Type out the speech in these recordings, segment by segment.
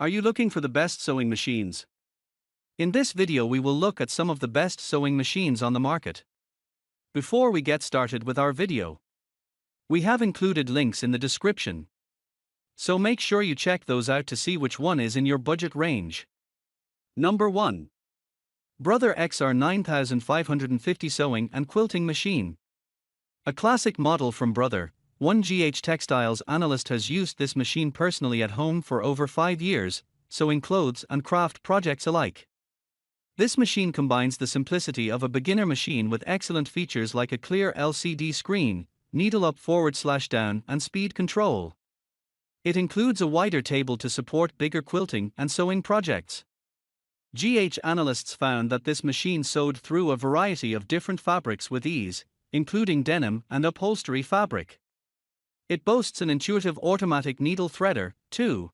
Are you looking for the best sewing machines? In this video we will look at some of the best sewing machines on the market. Before we get started with our video, we have included links in the description, so make sure you check those out to see which one is in your budget range. Number 1. Brother XR 9550 Sewing and Quilting Machine. A classic model from Brother. One GH Textiles analyst has used this machine personally at home for over 5 years, sewing clothes and craft projects alike. This machine combines the simplicity of a beginner machine with excellent features like a clear LCD screen, needle up /down, and speed control. It includes a wider table to support bigger quilting and sewing projects. GH analysts found that this machine sewed through a variety of different fabrics with ease, including denim and upholstery fabric. It boasts an intuitive automatic needle threader, too.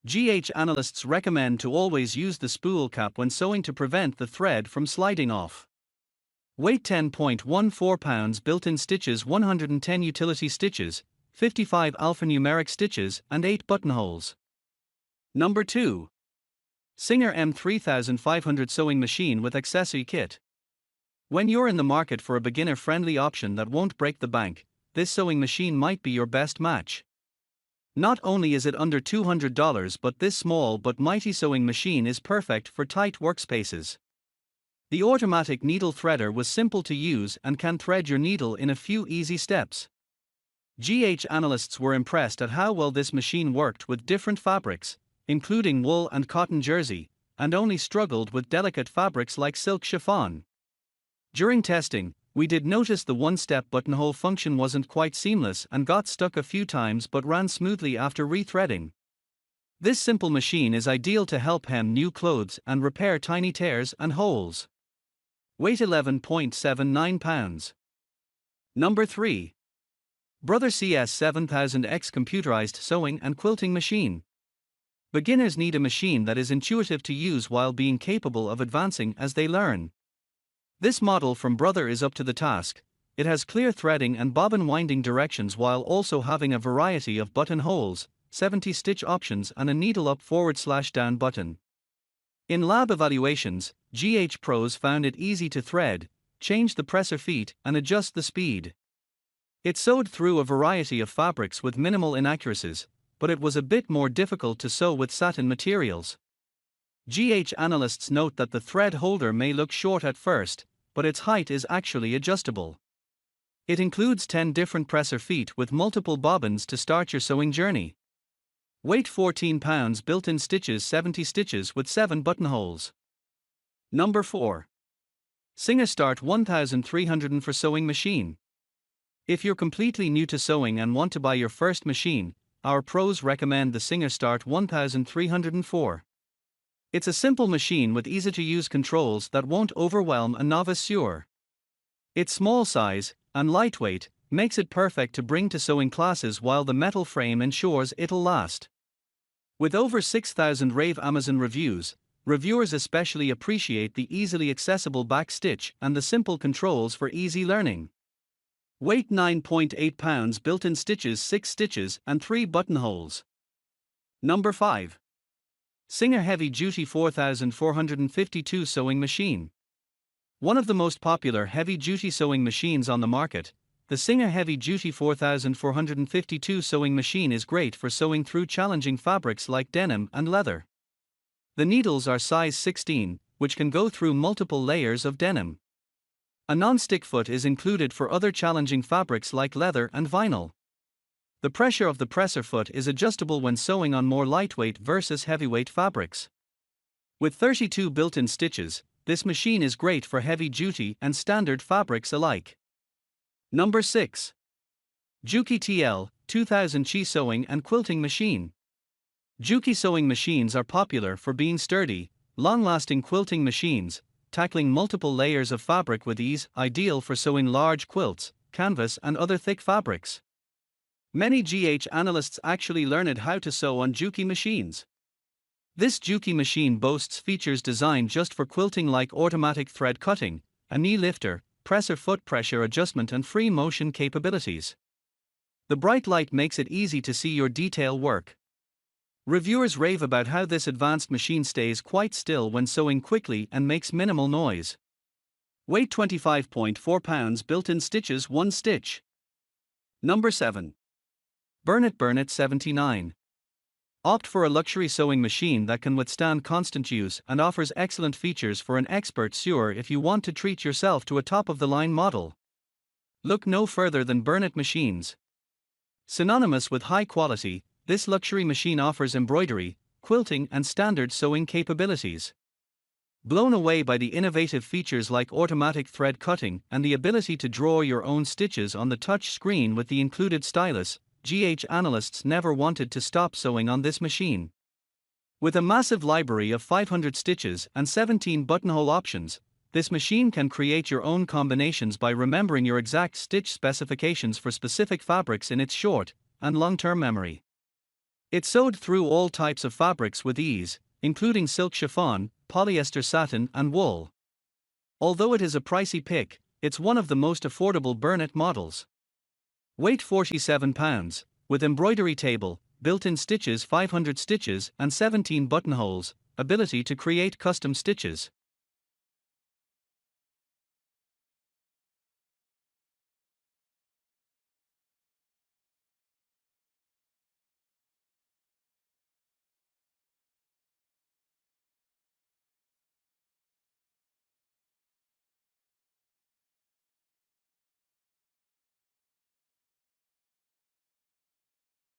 GH analysts recommend to always use the spool cap when sewing to prevent the thread from sliding off. Weight 10.14 pounds, built-in stitches 110 utility stitches, 55 alphanumeric stitches and 8 buttonholes. Number 2. Singer M3500 Sewing Machine with Accessory Kit. When you're in the market for a beginner-friendly option that won't break the bank, this sewing machine might be your best match. Not only is it under $200, but this small but mighty sewing machine is perfect for tight workspaces. The automatic needle threader was simple to use and can thread your needle in a few easy steps. GH analysts were impressed at how well this machine worked with different fabrics, including wool and cotton jersey, and only struggled with delicate fabrics like silk chiffon. During testing, we did notice the one-step buttonhole function wasn't quite seamless and got stuck a few times but ran smoothly after rethreading. This simple machine is ideal to help hem new clothes and repair tiny tears and holes. Weight 11.79 pounds. Number 3. Brother CS 7000X Computerized Sewing and Quilting Machine. Beginners need a machine that is intuitive to use while being capable of advancing as they learn. This model from Brother is up to the task. It has clear threading and bobbin winding directions while also having a variety of buttonholes, 70 stitch options and a needle up /down button. In lab evaluations, GH pros found it easy to thread, change the presser feet and adjust the speed. It sewed through a variety of fabrics with minimal inaccuracies, but it was a bit more difficult to sew with satin materials. GH analysts note that the thread holder may look short at first, but its height is actually adjustable. It includes 10 different presser feet with multiple bobbins to start your sewing journey. Weight 14 pounds, built-in stitches 70 stitches with 7 buttonholes. Number 4. Singer Start 1304 Sewing Machine. If you're completely new to sewing and want to buy your first machine, our pros recommend the Singer Start 1304. It's a simple machine with easy-to-use controls that won't overwhelm a novice sewer. Its small size and lightweight makes it perfect to bring to sewing classes while the metal frame ensures it'll last. With over 6,000 rave Amazon reviews, reviewers especially appreciate the easily accessible back stitch and the simple controls for easy learning. Weight 9.8 pounds, built-in stitches 6 stitches and 3 buttonholes. Number 5. Singer Heavy Duty 4452 Sewing Machine. One of the most popular heavy-duty sewing machines on the market, the Singer Heavy Duty 4452 sewing machine is great for sewing through challenging fabrics like denim and leather. The needles are size 16, which can go through multiple layers of denim. A non-stick foot is included for other challenging fabrics like leather and vinyl. The pressure of the presser foot is adjustable when sewing on more lightweight versus heavyweight fabrics. With 32 built-in stitches, this machine is great for heavy-duty and standard fabrics alike. Number 6. Juki TL 2000 Chi Sewing and Quilting Machine. Juki sewing machines are popular for being sturdy, long-lasting quilting machines, tackling multiple layers of fabric with ease, ideal for sewing large quilts, canvas and other thick fabrics. Many GH analysts actually learned how to sew on Juki machines. This Juki machine boasts features designed just for quilting like automatic thread cutting, a knee lifter, presser foot pressure adjustment and free motion capabilities. The bright light makes it easy to see your detail work. Reviewers rave about how this advanced machine stays quite still when sewing quickly and makes minimal noise. Weight 25.4 pounds, built-in stitches 1 stitch. Number 7. Burnett 79. Opt for a luxury sewing machine that can withstand constant use and offers excellent features for an expert sewer if you want to treat yourself to a top-of-the-line model. Look no further than Burnett machines. Synonymous with high quality, this luxury machine offers embroidery, quilting, and standard sewing capabilities. Blown away by the innovative features like automatic thread cutting and the ability to draw your own stitches on the touch screen with the included stylus, GH analysts never wanted to stop sewing on this machine. With a massive library of 500 stitches and 17 buttonhole options, this machine can create your own combinations by remembering your exact stitch specifications for specific fabrics in its short and long-term memory. It sewed through all types of fabrics with ease, including silk chiffon, polyester satin, and wool. Although it is a pricey pick, it's one of the most affordable Burnett models. Weight 47 pounds, with embroidery table, built-in stitches 500 stitches and 17 buttonholes, ability to create custom stitches.